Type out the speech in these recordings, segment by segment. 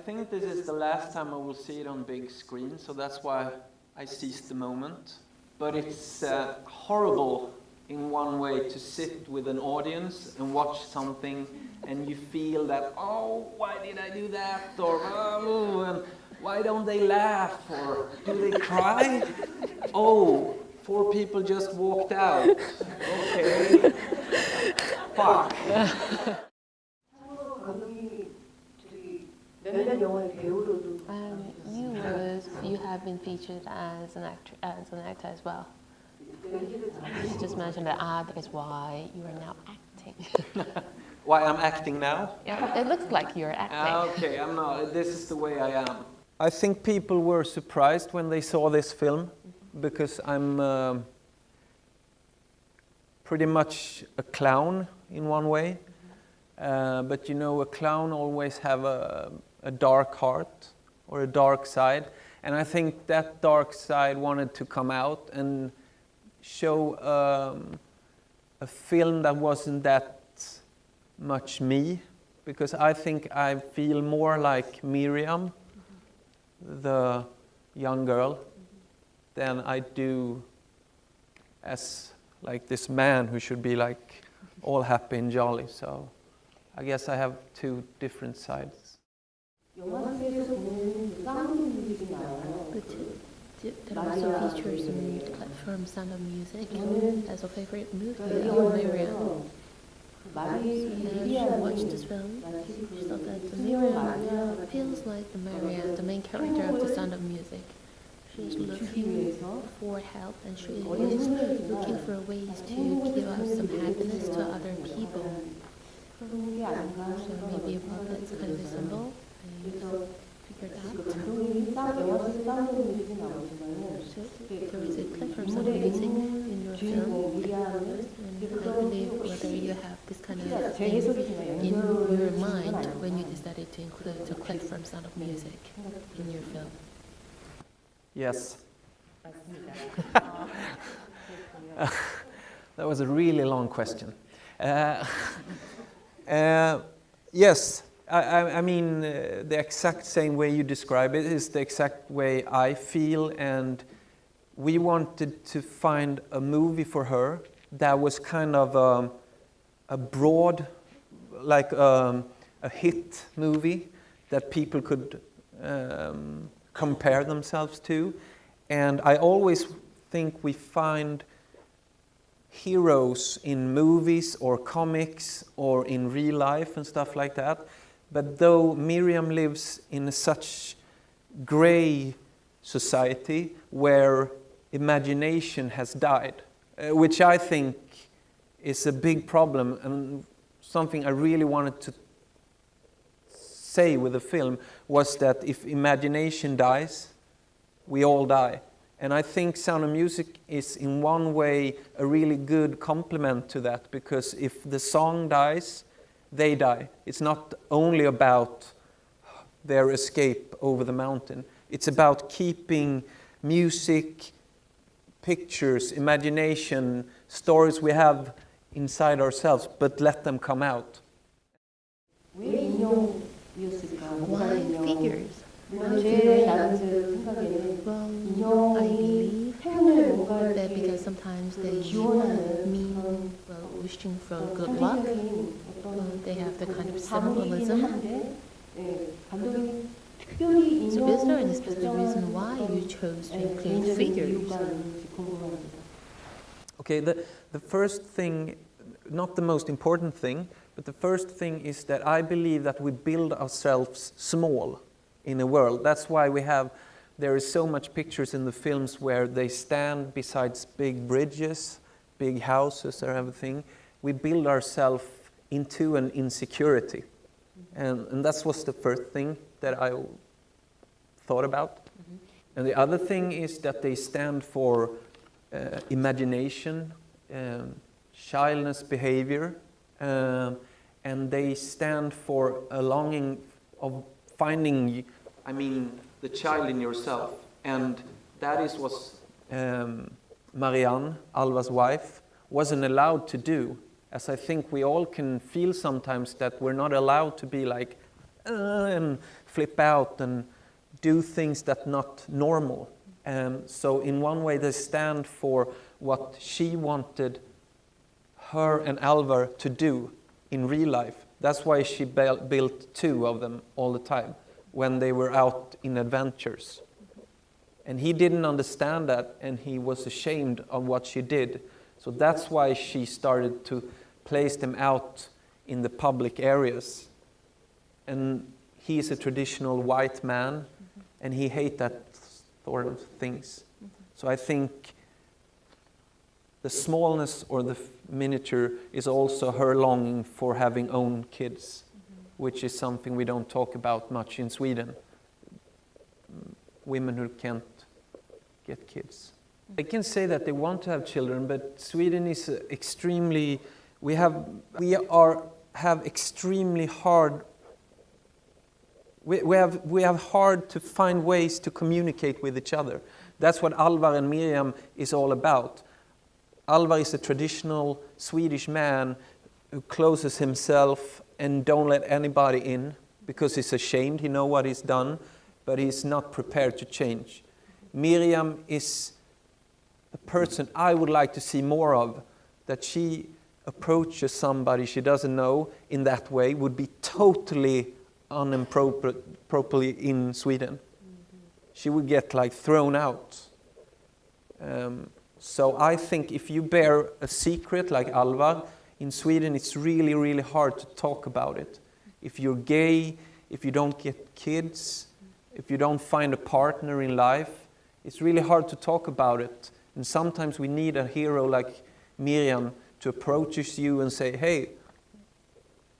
think this is the last time I will see it on big screen, so that's why I seized the moment. But it's horrible in one way to sit with an audience and watch something and you feel that, oh, why did I do that? Or, oh, and why don't they laugh? Or do they cry? Oh, 4 people just walked out. Okay. Fuck. You have been featured as an actor as well. You just mentioned that that is why you are now acting. Why I'm acting now? Yeah, it looks like you're acting. Okay, I'm not. This is the way I am. I think people were surprised when they saw this film because I'm pretty much a clown in one way. But you know, a clown always have a dark heart or a dark side. And I think that dark side wanted to come out and show a film that wasn't that much me, because I think I feel more like Miriam, the young girl, than I do as like this man who should be like all happy and jolly. So I guess I have 2 different sides. It also features a clip from Sound of Music as a favorite movie of Miriam. She watched this film. She thought that the Miriam feels like the Miriam, the main character of the Sound of Music. She's looking for help and she is looking for ways to give out some happiness to other people. So maybe that's kind of a symbol. Figured out. So there is a clip from Sound of Music in your film, and I believe whether you have this kind of thing in your mind when you decided to include a clip from Sound of Music in your film. Yes. That was a really long question. Yes. I mean, the exact same way you describe it is the exact way I feel, and we wanted to find a movie for her that was kind of a broad, like a hit movie that people could compare themselves to. And I always think we find heroes in movies or comics or in real life and stuff like that. But though Miriam lives in such gray society where imagination has died, which I think is a big problem and something I really wanted to say with the film was that if imagination dies, we all die. And I think Sound of Music is in one way a really good complement to that, because if the song dies, they die. It's not only about their escape over the mountain. It's about keeping music, pictures, imagination, stories we have inside ourselves, but let them come out. Why figures? Well, I believe that because sometimes they mean, wishing for good luck. They have the kind of symbolism. So is there any specific reason why you chose to include figures? Okay, the first thing, not the most important thing, but the first thing is that I believe that we build ourselves small in a world. That's why there is so much pictures in the films where they stand beside big bridges, big houses or everything. We build ourselves into an insecurity. And that was the first thing that I thought about. Mm-hmm. And the other thing is that they stand for imagination, childless behavior, and they stand for a longing of finding, the child in yourself. And that is what Marianne, Alva's wife, wasn't allowed to do. As I think we all can feel sometimes that we're not allowed to be like and flip out and do things that not normal. So in one way they stand for what she wanted her and Alvar to do in real life. That's why she built 2 of them all the time when they were out in adventures. And he didn't understand that, and he was ashamed of what she did. So that's why she started to place them out in the public areas. And he is a traditional white man, and he hates that sort of things. So I think the smallness or the miniature is also her longing for having own kids, which is something we don't talk about much in Sweden. Women who can't get kids. They can say that they want to have children, but Sweden is extremely, we have extremely hard, we have hard to find ways to communicate with each other. That's what Alvar and Miriam is all about. Alvar is a traditional Swedish man who closes himself and don't let anybody in because he's ashamed, he knows what he's done, but he's not prepared to change. Miriam is a person I would like to see more of, that she approaches somebody she doesn't know in that way would be totally inappropriate in Sweden. She would get like thrown out. So I think if you bear a secret like Alvar, in Sweden it's really, really hard to talk about it. If you're gay, if you don't get kids, if you don't find a partner in life, it's really hard to talk about it. And sometimes we need a hero like Miriam to approach you and say, hey,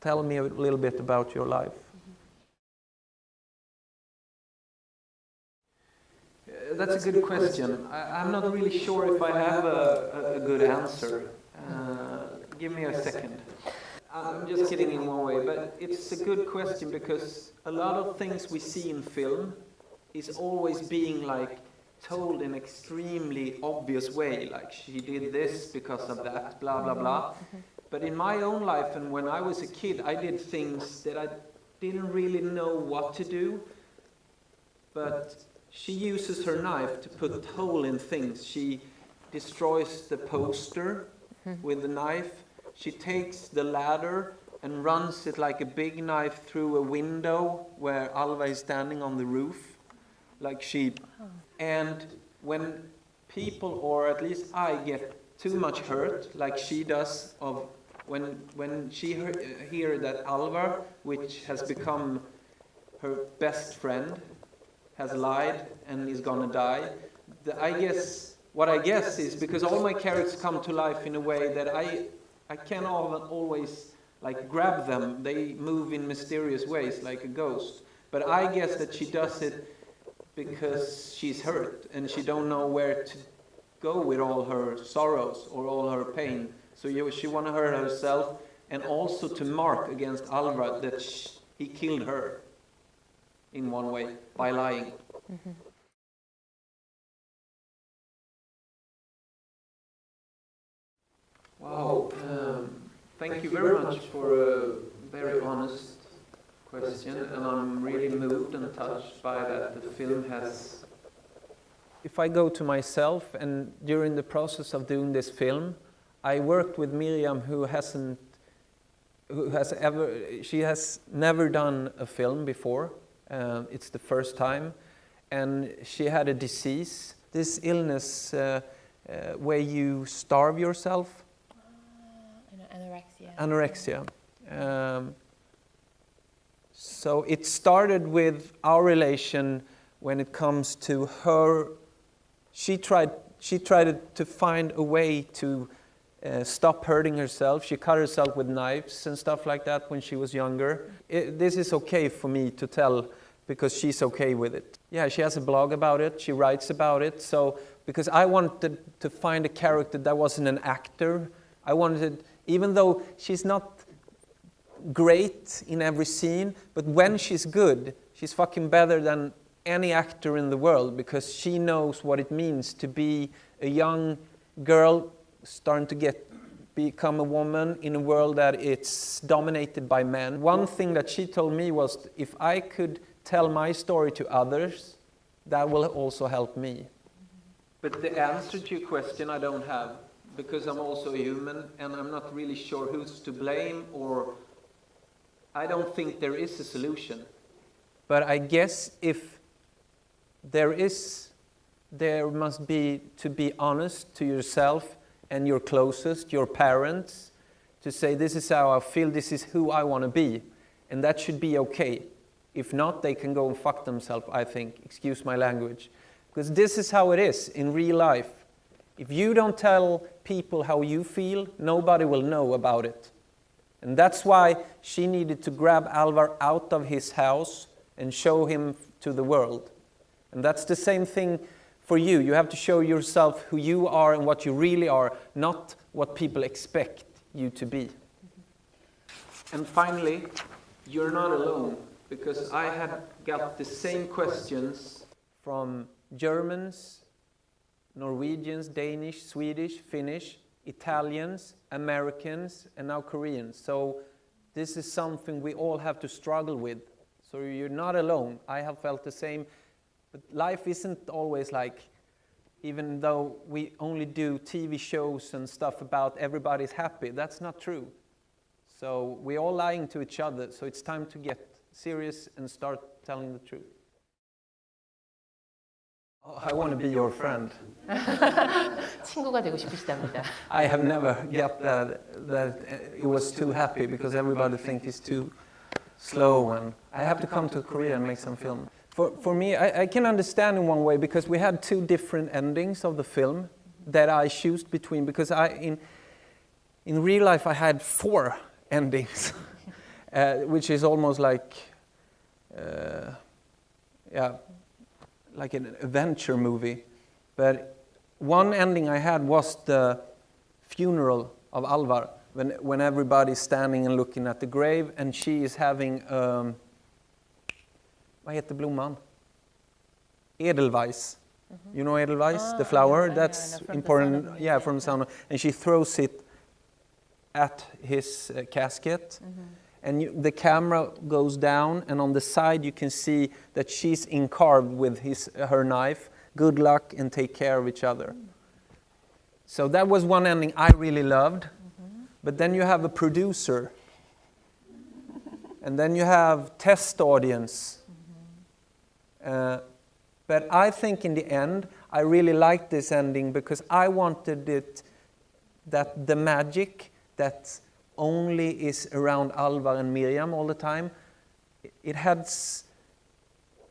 tell me a little bit about your life. That's a good question. I'm not really sure if I have a good answer. Give me a second. I'm just kidding in one way, but it's a good question because a lot of things we see in film is always being like told in extremely obvious way, like she did this because of that, blah, blah, blah. But in my own life and when I was a kid, I did things that I didn't really know what to do, but she uses her knife to put a hole in things. She destroys the poster with the knife. She takes the ladder and runs it like a big knife through a window where Alva is standing on the roof. Like she... And when people, or at least I, get too much hurt, like she does, of when she hear that Alvar, which has become her best friend, has lied and is gonna die, what I guess is because all my characters come to life in a way that I can't always like grab them. They move in mysterious ways like a ghost. But I guess that she does it because she's hurt and she don't know where to go with all her sorrows or all her pain. So she want to hurt herself and also to mark against Alvar that he killed her in one way by lying. Mm-hmm. Wow, thank you very much for a very honest question, and I'm really moved and touched by that the film has... If I go to myself, and during the process of doing this film, I worked with Miriam she has never done a film before. It's the first time, and she had a disease, this illness where you starve yourself. Anorexia. So it started with our relation when it comes to her. She tried to find a way to stop hurting herself. She cut herself with knives and stuff like that when she was younger. This is okay for me to tell because she's okay with it. Yeah, she has a blog about it. She writes about it. So because I wanted to find a character that wasn't an actor. I wanted, even though she's not great in every scene, but when she's good, she's fucking better than any actor in the world because she knows what it means to be a young girl starting to get become a woman in a world that it's dominated by men. One thing that she told me was, if I could tell my story to others, that will also help me. But the answer to your question I don't have, because I'm also a human and I'm not really sure who's to blame, or I don't think there is a solution. But I guess if there must be to be honest to yourself and your closest, your parents, to say, this is how I feel, this is who I want to be. And that should be okay. If not, they can go and fuck themselves, I think. Excuse my language. Because this is how it is in real life. If you don't tell people how you feel, nobody will know about it. And that's why she needed to grab Alvar out of his house and show him to the world. And that's the same thing for you. You have to show yourself who you are and what you really are, not what people expect you to be. And finally, you're not alone, because I had got the same questions from Germans, Norwegians, Danish, Swedish, Finnish, Italians, Americans, and now Koreans. So this is something we all have to struggle with. So you're not alone. I have felt the same. But life isn't always like, even though we only do TV shows and stuff about everybody's happy, that's not true. So we're all lying to each other, so it's time to get serious and start telling the truth. Oh, I want to be your friend. 친구가 되고 싶으시답니다. I have never got that it was too happy, because everybody thinks it's too slow, and I have to come to Korea and make some film. For me, I can understand in one way, because we had two different endings of the film that I chose between, because in real life I had 4 endings, which is almost like like an adventure movie. But one ending I had was the funeral of Alvar, when everybody's standing and looking at the grave, and she is having vad heter blomman? Edelweiss. You know Edelweiss, the flower? That's important. Yeah, from the sound. And she throws it at his casket. And the camera goes down, and on the side you can see that she's carved with her knife. Good luck and take care of each other. So that was one ending I really loved. But then you have a producer. And then you have test audience. But I think in the end, I really liked this ending, because I wanted it, that the magic that only is around Alvar and Miriam all the time,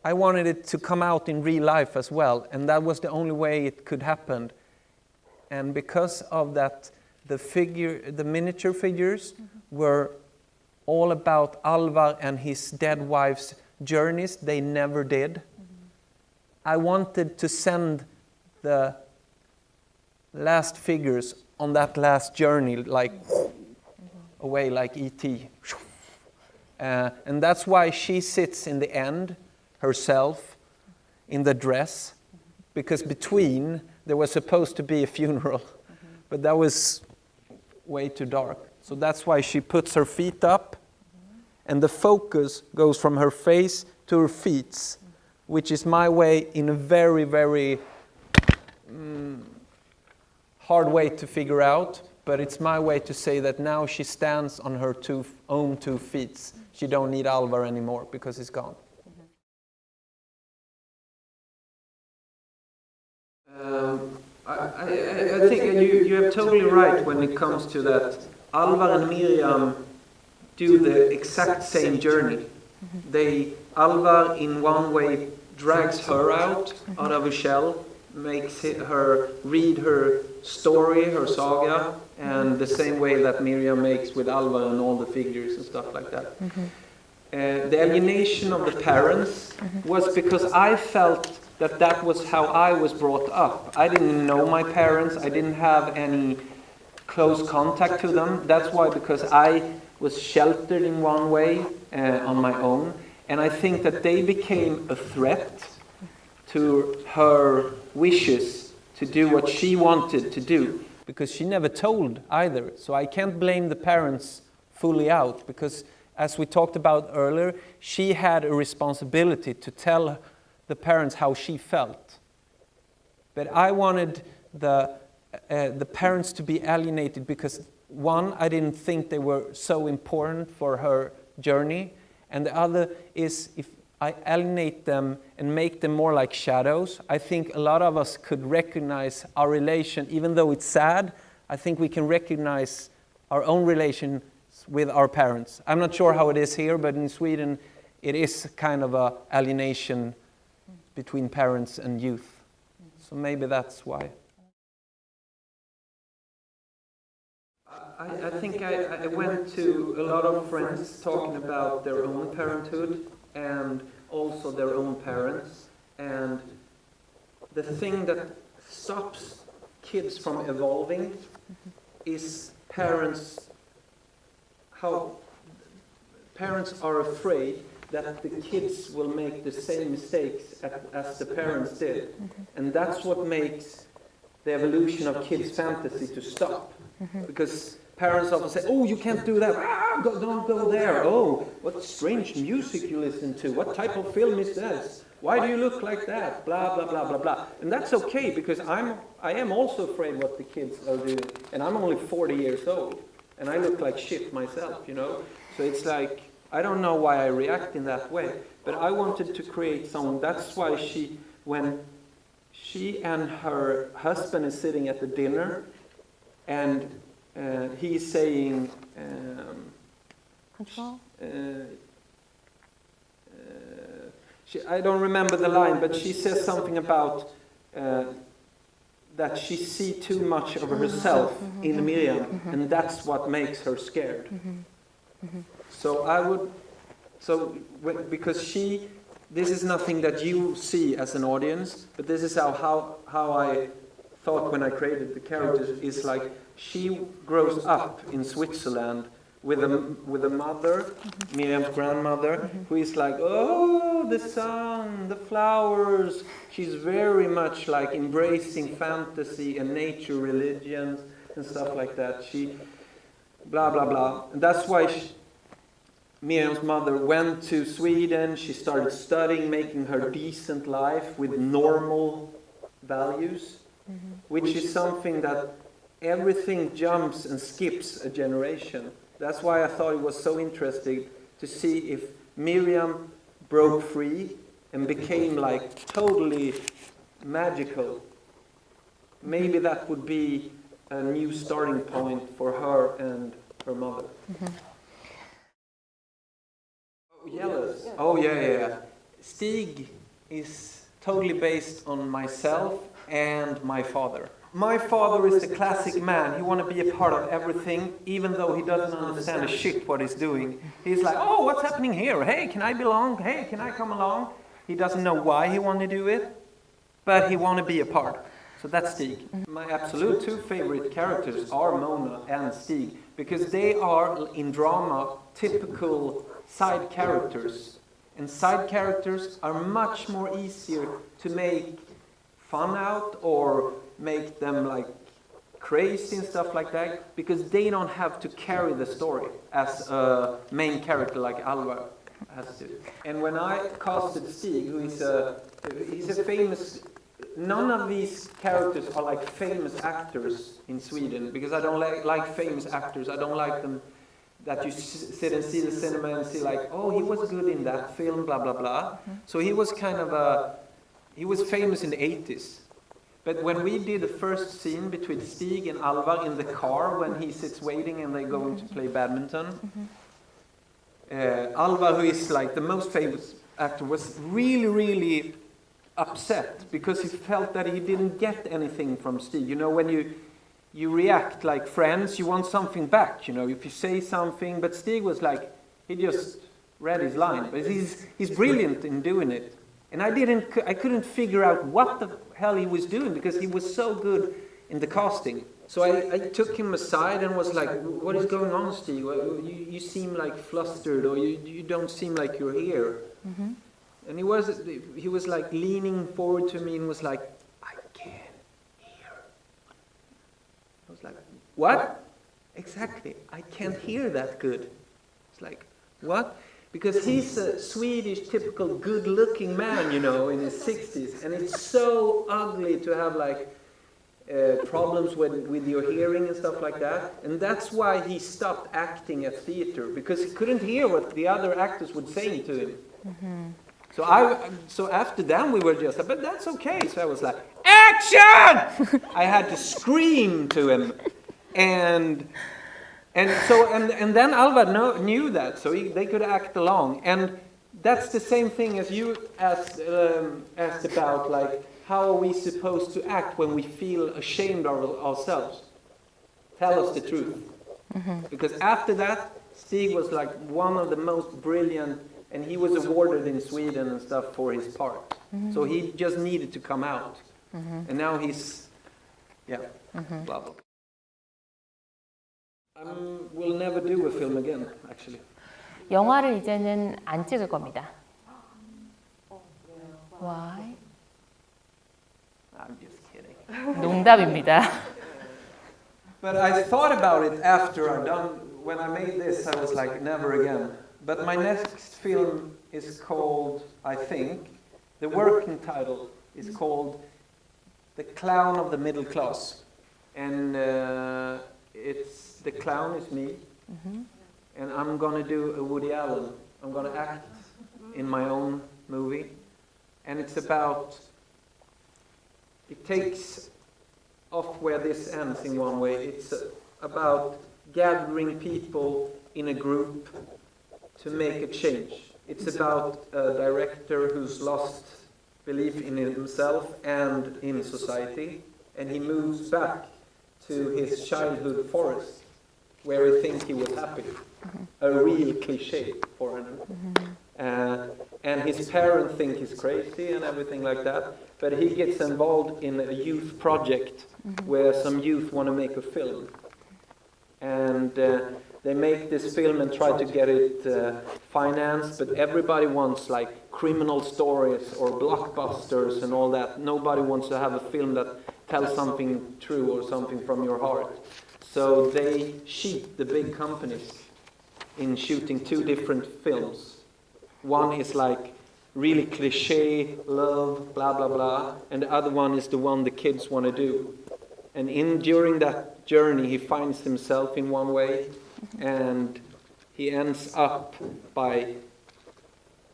I wanted it to come out in real life as well, and that was the only way it could happen. And because of that, the miniature figures were all about Alvar and his dead wife's journeys they never did. I wanted to send the last figures on that last journey, like away, like E.T. And that's why she sits in the end herself in the dress, because between there was supposed to be a funeral, but that was way too dark. So that's why she puts her feet up, and the focus goes from her face to her feet, which is my way, in a very, very hard way to figure out, but it's my way to say that now she stands on her own 2 feet. She don't need Alvar anymore, because he's gone. I think you are totally right when it comes to that. Alvar and Miriam do the exact same journey. Alvar in one way drags her out of a shell, makes her read her story, her saga, and the same way that Miriam makes with Alvar and all the figures and stuff like that. The alienation of the parents was because I felt that was how I was brought up. I didn't know my parents, I didn't have any close contact to them. That's why, because I was sheltered in one way on my own, and I think that they became a threat to her wishes to do what she wanted to do. because she never told either. So I can't blame the parents fully out, because as we talked about earlier, she had a responsibility to tell the parents how she felt. But I wanted the parents to be alienated because, one, I didn't think they were so important for her journey, and the other is if I alienate them and make them more like shadows, I think a lot of us could recognize our relation, even though it's sad. I think we can recognize our own relations with our parents. I'm not sure how it is here, but in Sweden it is kind of a alienation between parents and youth. So maybe that's why. I think I went to a lot of friends talking about their own parenthood and also their own parents. And the thing that stops kids from evolving is how parents are afraid that the kids will make the same mistakes as the parents did. And that's what makes the evolution of kids' fantasy to stop. Because parents often say, oh, you can't do that, don't go there, oh, what strange music you listen to, what type of film is this, why do you look like that, blah, blah, blah, blah, blah. And that's okay, because I am also afraid what the kids are doing, and I'm only 40 years old, and I look like shit myself, you know. So it's like, I don't know why I react in that way, but I wanted to create something. That's why when she and her husband is sitting at the dinner, and he's saying, Control? I don't remember the line, but she says something about that she sees too much of herself in Miriam, and that's what makes her scared. Because this is nothing that you see as an audience, but this is how I thought when I created the characters, is like she grows up in Switzerland with a mother, Miriam's grandmother, who is like, oh, the sun, the flowers. She's very much like embracing fantasy and nature religions and stuff like that. She, blah, blah, blah. And that's why Miriam's mother went to Sweden. She started studying, making her decent life with normal values, which is something that everything jumps and skips a generation. That's why I thought it was so interesting to see if Miriam broke free and became like totally magical. Maybe that would be a new starting point for her and her mother. Jealous. Oh yeah. Stig is totally based on myself and my father. My father is the classic man. He wants to be a part of everything, even though he doesn't understand a shit what he's doing. He's like, oh, what's happening here? Hey, can I belong? Hey, can I come along? He doesn't know why he wants to do it, but he wants to be a part. So that's Stig. My absolute two favorite characters are Mona and Stig, because they are, in drama, typical side characters. And side characters are much more easier to make fun out or make them like crazy and stuff like that, because they don't have to carry the story as a main character like Alvar has to. And when I casted Stig, who is he's a famous, none of these characters are like famous actors in Sweden, because I don't like famous actors. I don't like them that you sit and see the cinema and see like, oh, he was good in that film, blah, blah, blah. So he was kind of he was famous in the 80s. But when we did the first scene between Stig and Alvar in the car, when he sits waiting and they're going to play badminton, Alvar, who is like the most famous actor, was really, really upset because he felt that he didn't get anything from Stig. You know, when you react like friends, you want something back, you know, if you say something, but Stig was like, he just read his line, but he's brilliant in doing it. And I couldn't figure out what the hell he was doing, because he was so good in the casting. So I took him aside and was like, what is going on, Stig? You seem like flustered, or you don't seem like you're here. And he was like leaning forward to me and was like, I can't hear. I was It's like, what? Exactly, I can't hear that good. It's like, what? Because he's a Swedish, typical good-looking man, you know, in his 60s, and it's so ugly to have like problems with your hearing and stuff like that. And that's why he stopped acting at theater, because he couldn't hear what the other actors would say to him. Mm-hmm. So after that we were just, but that's okay. So I was like, action! I had to scream to him, and then Alva knew that, so they could act along. And that's the same thing as you asked about, like, how are we supposed to act when we feel ashamed of ourselves? Tell us the truth. Mm-hmm. Because after that, Stig was like one of the most brilliant, and he was awarded in Sweden and stuff for his part. Mm-hmm. So he just needed to come out. Mm-hmm. And now he's, blah, blah. We'll never do a film again, actually. 영화를 이제는 안 찍을 겁니다. Why? I'm just kidding. 농담입니다. But I thought about it after I'm done. When I made this, I was like, never again. But my next film is called, I think, the working title is called The Clown of the Middle Class. And it's, the clown is me. Mm-hmm. And I'm going to do a Woody Allen. I'm going to act in my own movie. And it's about, it takes off where this ends in one way. It's about gathering people in a group to make a change. It's about a director who's lost belief in himself and in society, and he moves back to his childhood forest where he thinks he was happy. A real cliche foreigner. And his parents think he's crazy and everything like that, but he gets involved in a youth project where some youth want to make a film. And they make this film and try to get it financed, but everybody wants like criminal stories or blockbusters and all that. Nobody wants to have a film that tells something true or something from your heart. So they cheat the big companies in shooting two different films. One is like really cliche, love, blah, blah, blah, and the other one is the one the kids want to do. And during that journey, he finds himself in one way, and he ends up by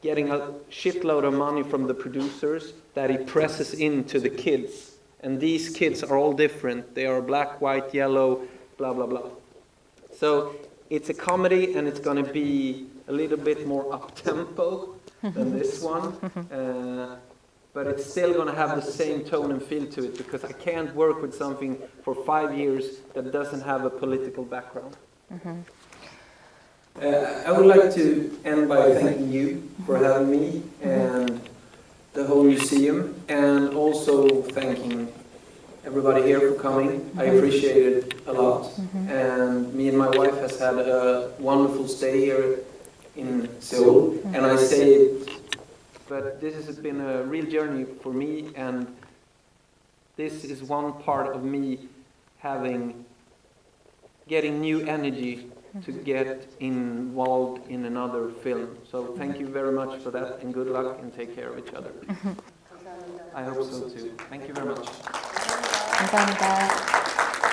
getting a shitload of money from the producers that he presses into the kids. And these kids are all different. They are black, white, yellow, blah, blah, blah. So it's a comedy, and it's going to be a little bit more up-tempo than this one. But it's still going to have the same tone and feel to it, because I can't work with something for 5 years that doesn't have a political background. I would like to end by thanking you for having me and the whole museum, and also thanking everybody here for coming. I appreciate it a lot. And me and my wife has had a wonderful stay here in Seoul, and I say it, but this has been a real journey for me, and this is one part of me getting new energy to get involved in another film. So thank you very much for that, and good luck, and take care of each other. I hope so too. Thank you very much. 감사합니다.